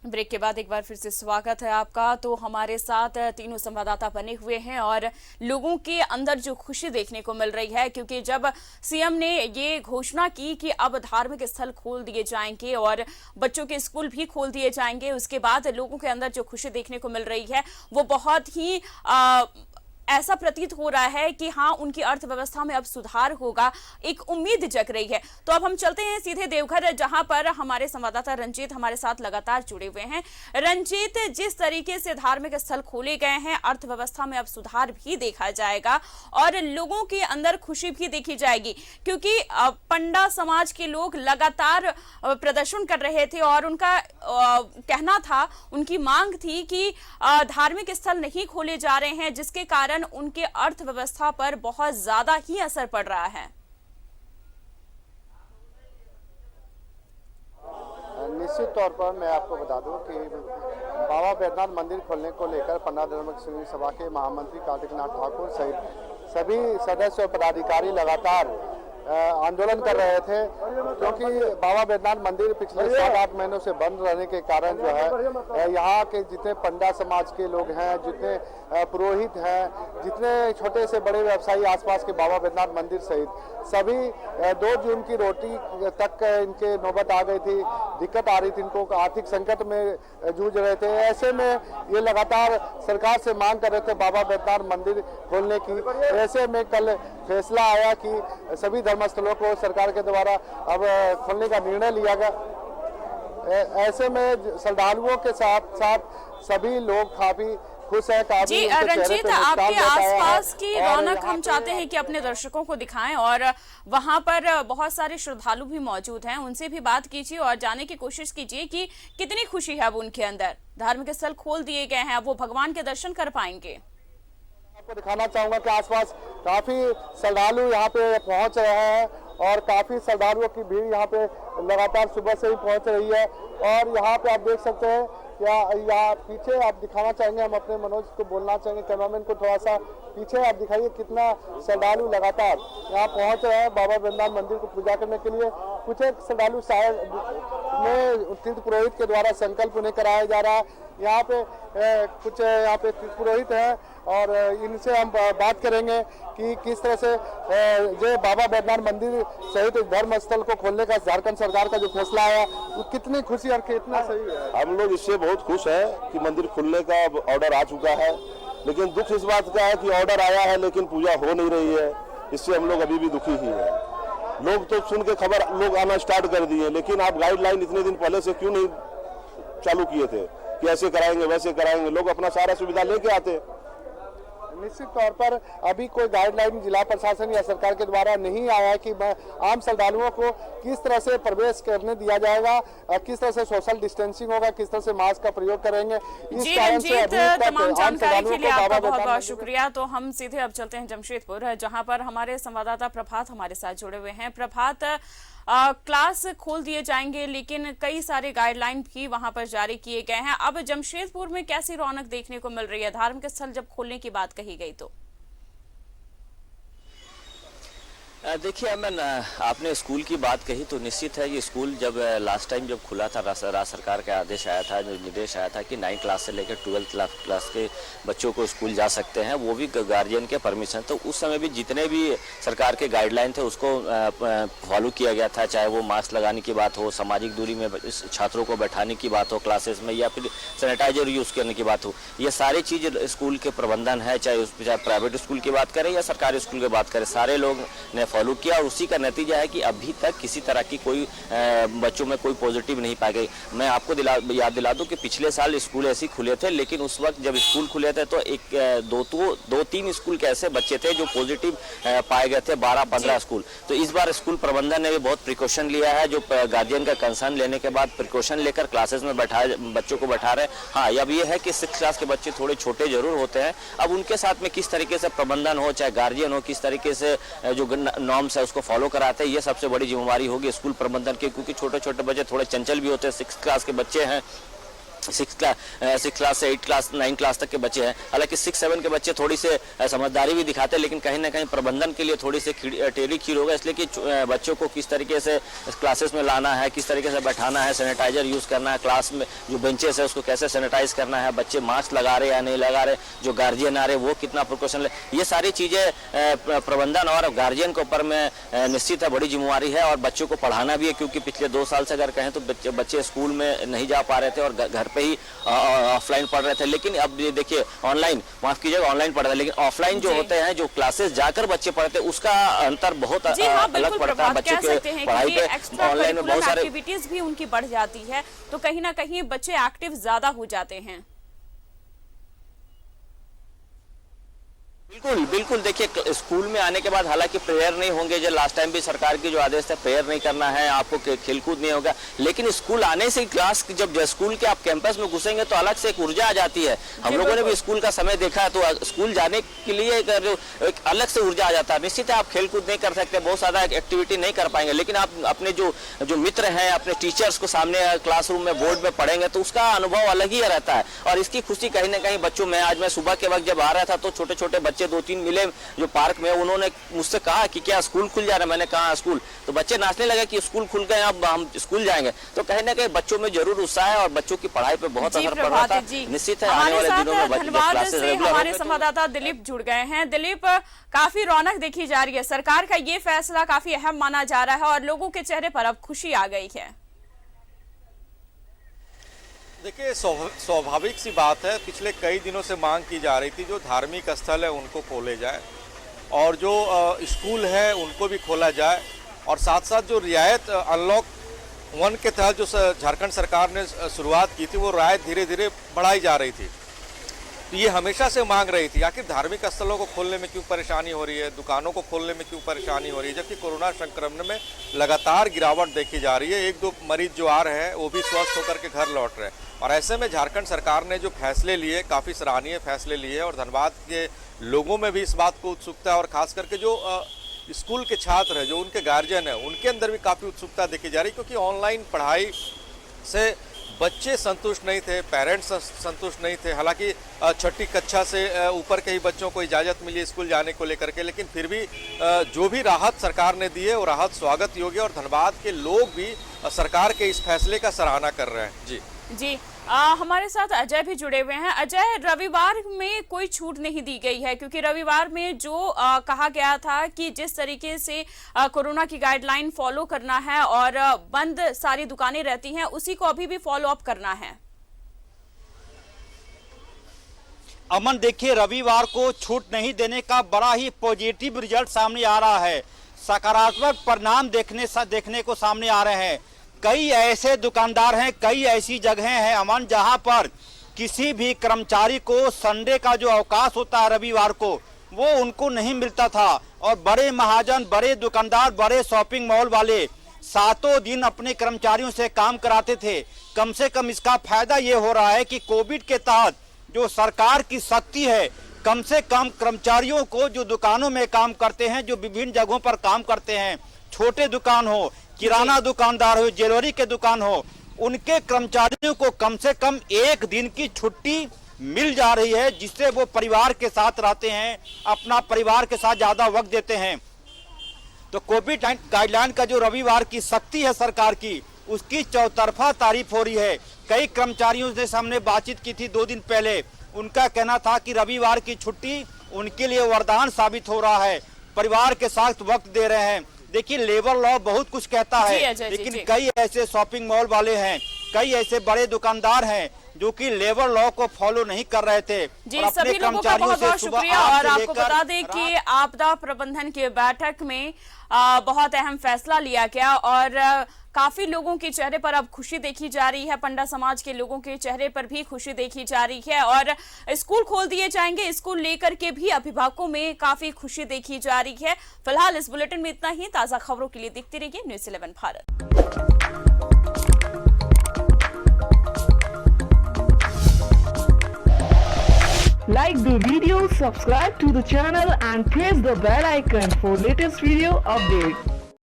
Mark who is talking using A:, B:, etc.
A: Break के बाद एक बार फिर से स्वागत है आपका। तो हमारे साथ तीनों संवाददाता बने हुए हैं और लोगों के अंदर जो खुशी देखने को मिल रही है, क्योंकि जब सीएम ने ये घोषणा की कि अब धार्मिक स्थल खोल दिए जाएंगे और बच्चों के स्कूल भी खोल दिए जाएंगे, उसके बाद लोगों के अंदर जो खुशी देखने को मिल रही है वो बहुत ही ऐसा प्रतीत हो रहा है कि हाँ, उनकी अर्थव्यवस्था में अब सुधार होगा, एक उम्मीद जग रही है। तो अब हम चलते हैं सीधे देवघर, जहां पर हमारे संवाददाता रंजीत हमारे साथ लगातार जुड़े हुए हैं। रंजीत, जिस तरीके से धार्मिक स्थल खोले गए हैं, अर्थव्यवस्था में अब सुधार भी देखा जाएगा और लोगों के अंदर खुशी भी देखी जाएगी, क्योंकि पंडा समाज के लोग लगातार प्रदर्शन कर रहे थे और उनका कहना था, उनकी मांग थी कि धार्मिक स्थल नहीं खोले जा रहे हैं, जिसके कारण उनके अर्थव्यवस्था पर बहुत ज्यादा ही असर पड़ रहा है।
B: निश्चित तौर पर मैं आपको बता दूं कि बाबा बैद्यनाथ मंदिर खोलने को लेकर पंडा धर्म सभा के महामंत्री कार्तिक नाथ ठाकुर सहित सभी सदस्य और पदाधिकारी लगातार आंदोलन कर रहे थे, क्योंकि बाबा बैद्यनाथ मंदिर पिछले 7-8 महीनों से बंद रहने के कारण जो है यहाँ के जितने पंडा समाज के लोग हैं, जितने पुरोहित हैं, जितने छोटे से बड़े व्यवसायी आसपास के बाबा बैद्यनाथ मंदिर सहित सभी 2 जून की रोटी तक इनके नौबत आ गई थी, दिक्कत आ रही थी, इनको आर्थिक संकट में जूझ रहे थे। ऐसे में ये लगातार सरकार से मांग कर रहे थे बाबा बैद्यनाथ मंदिर खोलने की। ऐसे में कल फैसला आया कि सभी धर्मस्थलों को सरकार के द्वारा अब खोलने का निर्णय लिया गया। ऐसे में श्रद्धालुओं के साथ साथ सभी लोग काफी खुश है।
A: जी रंजीत, आपके आसपास की रौनक हम चाहते हैं कि अपने दर्शकों को दिखाएं, और वहां पर बहुत सारे श्रद्धालु भी मौजूद हैं, उनसे भी बात कीजिए और जानने की कोशिश कीजिए कि कितनी खुशी है अब उनके अंदर। धार्मिक स्थल खोल दिए गए हैं, अब वो भगवान के दर्शन कर पाएंगे।
B: आपको दिखाना चाहूंगा कि आसपास काफी श्रद्धालु यहाँ पे पहुंच रहे हैं और काफी श्रद्धालुओं की भीड़ यहाँ पे लगातार सुबह से ही पहुंच रही है। और यहाँ पे आप देख सकते हैं, या पीछे आप दिखाना चाहेंगे, हम अपने मनोज को बोलना चाहेंगे, कैमरामैन को थोड़ा सा पीछे आप दिखाइए, कितना श्रद्धालु लगातार यहाँ पहुंच रहे हैं बाबा बैद्यनाथ मंदिर को पूजा करने के लिए। कुछ एक श्रद्धालु शायद में तीर्थ पुरोहित के द्वारा संकल्प उन्हें कराया जा रहा है। यहाँ पे कुछ यहाँ पे तीर्थ पुरोहित हैं और इनसे हम बात करेंगे कि किस तरह से जो बाबा बैद्यनाथ मंदिर सहित धर्म स्थल को खोलने का झारखंड सरकार का जो फैसला आया, वो कितनी खुशी और कितना सही है।
C: हम लोग इससे बहुत खुश है कि मंदिर खुलने का ऑर्डर आ चुका है, लेकिन दुख इस बात का है कि ऑर्डर आया है लेकिन पूजा हो नहीं रही है। इससे हम लोग अभी भी दुखी ही है। लोग तो सुन के खबर लोग आना स्टार्ट कर दिए, लेकिन आप गाइडलाइन इतने दिन पहले से क्यों नहीं चालू किए थे कि ऐसे कराएंगे वैसे कराएंगे? लोग अपना सारा सुविधा लेके आते।
B: निश्चित तौर पर अभी कोई गाइडलाइन जिला प्रशासन या सरकार के द्वारा नहीं आया है कि आम श्रद्धालुओं को किस तरह से प्रवेश करने दिया जाएगा, किस तरह से सोशल डिस्टेंसिंग होगा, किस तरह से मास्क का प्रयोग करेंगे।
A: जी रंजीत, तमाम जानकारी के लिए आपका बहुत बहुत शुक्रिया। तो हम सीधे अब चलते हैं जमशेदपुर, जहां पर हमारे संवाददाता प्रभात हमारे साथ जुड़े हुए हैं। प्रभात, क्लास खोल दिए जाएंगे लेकिन कई सारे गाइडलाइन भी वहां पर जारी किए गए हैं। अब जमशेदपुर में कैसी रौनक देखने को मिल रही है धार्मिक स्थल जब खोलने की बात कही गई तो?
D: देखिए अमन, आपने स्कूल की बात कही तो निश्चित है, ये स्कूल जब लास्ट टाइम जब खुला था, राज्य सरकार का आदेश आया था, जो निर्देश आया था कि 9 क्लास से लेकर 12 क्लास के बच्चों को स्कूल जा सकते हैं, वो भी गार्जियन के परमिशन। तो उस समय भी जितने भी सरकार के गाइडलाइन थे उसको फॉलो किया गया था, चाहे वो मास्क लगाने की बात हो, सामाजिक दूरी में छात्रों को बैठाने की बात हो क्लासेस में, या फिर सैनिटाइजर यूज़ करने की बात हो। ये सारी चीज़ स्कूल के प्रबंधन है, चाहे प्राइवेट स्कूल की बात करें या सरकारी स्कूल की बात करें, सारे लोग ने फॉलो किया और उसी का नतीजा है कि अभी तक किसी तरह की कोई बच्चों में कोई पॉजिटिव नहीं पाई गई। मैं आपको याद दिला दूं कि पिछले साल स्कूल ऐसे खुले थे, लेकिन उस वक्त जब स्कूल खुले थे तो 2-3 स्कूल के ऐसे बच्चे थे जो पॉजिटिव पाए गए थे, 12-15 स्कूल। तो इस बार स्कूल प्रबंधन ने भी बहुत प्रिकॉशन लिया है, जो गार्जियन का कंसर्न लेने के बाद प्रिकॉशन लेकर क्लासेस में बच्चों को बैठा रहे। हाँ, अब ये है कि 6 क्लास के बच्चे थोड़े छोटे जरूर होते हैं, अब उनके साथ में किस तरीके से प्रबंधन हो, चाहे गार्जियन हो, किस तरीके से जो नॉर्म्स है उसको फॉलो कराते हैं, ये सबसे बड़ी जिम्मेवारी होगी स्कूल प्रबंधन की, क्योंकि छोटे छोटे बच्चे थोड़े चंचल भी होते हैं, 6 क्लास के बच्चे हैं। 6 क्लास से 8 क्लास 9 क्लास तक के बच्चे हैं। हालांकि 6-7 के बच्चे थोड़ी से समझदारी भी दिखाते हैं, लेकिन कहीं ना कहीं प्रबंधन के लिए थोड़ी सी टेढ़ी खीर होगा, इसलिए कि बच्चों को किस तरीके से क्लासेस में लाना है, किस तरीके से बैठाना है, सैनिटाइजर यूज़ करना है, क्लास में जो बेंचेस है उसको कैसे सैनिटाइज करना है, बच्चे मास्क लगा रहे या नहीं लगा रहे, जो गार्जियन आ रहे वो कितना प्रिकॉशन ले, ये सारी चीज़ें प्रबंधन और गार्जियन के ऊपर में निश्चित है बड़ी जिम्मेवारी है। और बच्चों को पढ़ाना भी है, क्योंकि पिछले 2 साल से अगर कहें तो बच्चे स्कूल में नहीं जा पा रहे थे और घर पे ही ऑफलाइन पढ़ रहे थे। लेकिन अब ये देखिए ऑनलाइन, माफ कीजिएगा, ऑनलाइन पढ़ रहे थे, लेकिन ऑफलाइन जो होते हैं, जो क्लासेस जाकर बच्चे पढ़ते हैं, उसका अंतर बहुत अलग पड़ता है। बच्चे के पढ़ाई पे ऑनलाइन में बहुत सारे
A: एक्टिविटीज भी उनकी बढ़ जाती है, तो कहीं ना कहीं बच्चे एक्टिव ज्यादा हो जाते हैं।
D: बिल्कुल बिल्कुल, देखिए स्कूल में आने के बाद हालांकि प्रेयर नहीं होंगे, जो लास्ट टाइम भी सरकार की जो आदेश था प्रेयर नहीं करना है, आपको खेलकूद नहीं होगा, लेकिन स्कूल आने से क्लास जब स्कूल के आप कैंपस में घुसेंगे तो अलग से एक ऊर्जा आ जाती है। हम लोगों ने भी स्कूल का समय देखा है, तो स्कूल जाने के लिए एक अलग से ऊर्जा आ जाता है। निश्चित है आप खेलकूद नहीं कर सकते, बहुत ज्यादा एक्टिविटी नहीं कर पाएंगे, लेकिन आप अपने जो मित्र हैं, अपने टीचर्स को सामने क्लासरूम में बोर्ड में पढ़ेंगे तो उसका अनुभव अलग ही रहता है। और इसकी खुशी कहीं ना कहीं बच्चों में, आज मैं सुबह के वक्त जब आ रहा था तो छोटे छोटे बच्चे 2-3 मिले जो पार्क में, उन्होंने मुझसे कहा कि क्या स्कूल खुल जा रहा है, मैंने कहा स्कूल, तो बच्चे नाचने लगे कि स्कूल खुल गए, अब हम स्कूल जाएंगे। तो कहीं ना कहीं बच्चों में जरूर उत्साह है और बच्चों की पढ़ाई पे बहुत असर पड़ रहा था। निश्चित है आने वाले दिनों में
A: धन्यवाद से हमारे संवाददाता दिलीप जुड़ गए हैं। दिलीप, काफी रौनक देखी जा रही है, सरकार का ये फैसला काफी अहम माना जा रहा है और लोगों के चेहरे पर अब खुशी आ गई है।
E: देखिए स्वाभाविक सी बात है, पिछले कई दिनों से मांग की जा रही थी जो धार्मिक स्थल है उनको खोले जाए और जो स्कूल है उनको भी खोला जाए, और साथ साथ जो रियायत अनलॉक 1 के तहत जो झारखंड सरकार ने शुरुआत की थी वो रियायत धीरे धीरे बढ़ाई जा रही थी। तो ये हमेशा से मांग रही थी, आखिर धार्मिक स्थलों को खोलने में क्यों परेशानी हो रही है, दुकानों को खोलने में क्यों परेशानी हो रही है, जबकि कोरोना संक्रमण में लगातार गिरावट देखी जा रही है। 1-2 मरीज जो आ रहे हैं वो भी स्वस्थ होकर के घर लौट रहे हैं, और ऐसे में झारखंड सरकार ने जो फैसले लिए, काफ़ी सराहनीय फैसले लिए, और धनबाद के लोगों में भी इस बात को उत्सुकता, और खास करके जो स्कूल के छात्र हैं, जो उनके गार्जियन हैं, उनके अंदर भी काफ़ी उत्सुकता देखी जा रही, क्योंकि ऑनलाइन पढ़ाई से बच्चे संतुष्ट नहीं थे, पेरेंट्स संतुष्ट नहीं थे। हालांकि 6ठी कक्षा से ऊपर के ही बच्चों को इजाज़त मिली स्कूल जाने को लेकर के, लेकिन फिर भी जो भी राहत सरकार ने दी है वो राहत स्वागत योग्य, और धनबाद के लोग भी सरकार के इस फैसले का सराहना कर रहे हैं।
A: जी हमारे साथ अजय भी जुड़े हुए हैं। अजय, रविवार में कोई छूट नहीं दी गई है, क्योंकि रविवार में जो कहा गया था कि जिस तरीके से कोरोना की गाइडलाइन फॉलो करना है और बंद सारी दुकानें रहती हैं, उसी को अभी भी फॉलो अप करना है।
F: अमन, देखिए रविवार को छूट नहीं देने का बड़ा ही पॉजिटिव रिजल्ट सामने आ रहा है, सकारात्मक परिणाम देखने को सामने आ रहे हैं। कई ऐसे दुकानदार हैं, कई ऐसी जगहें हैं अमन, जहां पर किसी भी कर्मचारी को संडे का जो अवकाश होता है रविवार को, वो उनको नहीं मिलता था, और बड़े महाजन, बड़े दुकानदार, बड़े शॉपिंग मॉल वाले 7 दिन अपने कर्मचारियों से काम कराते थे। कम से कम इसका फायदा ये हो रहा है कि कोविड के तहत जो सरकार की शक्ति है, कम से कम कर्मचारियों को जो दुकानों में काम करते हैं, जो विभिन्न जगहों पर काम करते हैं, छोटे दुकान हो, किराना दुकानदार हो, ज्वेलरी के दुकान हो, उनके कर्मचारियों को कम से कम 1 दिन की छुट्टी मिल जा रही है, जिससे वो परिवार के साथ रहते हैं, अपना परिवार के साथ ज्यादा वक्त देते हैं। तो कोविड गाइडलाइन का जो रविवार की शक्ति है सरकार की, उसकी चौतरफा तारीफ हो रही है। कई कर्मचारियों से हमने बातचीत की थी 2 दिन पहले, उनका कहना था कि रविवार की छुट्टी उनके लिए वरदान साबित हो रहा है, परिवार के साथ वक्त दे रहे हैं। देखिए लेबर लॉ बहुत कुछ कहता है, लेकिन कई ऐसे शॉपिंग मॉल वाले हैं, कई ऐसे बड़े दुकानदार हैं जो कि लेबर लॉ को फॉलो नहीं कर रहे थे।
A: जी, सभी लोगों का बहुत बहुत शुक्रिया। और आपको बता दें कि आपदा प्रबंधन की बैठक में बहुत अहम फैसला लिया गया और काफी लोगों के चेहरे पर अब खुशी देखी जा रही है, पंडा समाज के लोगों के चेहरे पर भी खुशी देखी जा रही है और स्कूल खोल दिए जाएंगे, स्कूल लेकर के भी अभिभावकों में काफी खुशी देखी जा रही है। फिलहाल इस बुलेटिन में इतना ही। ताजा खबरों के लिए देखते रहिए news 11 Bharat.
G: Like the video, subscribe to the channel and press the bell icon for latest video updates.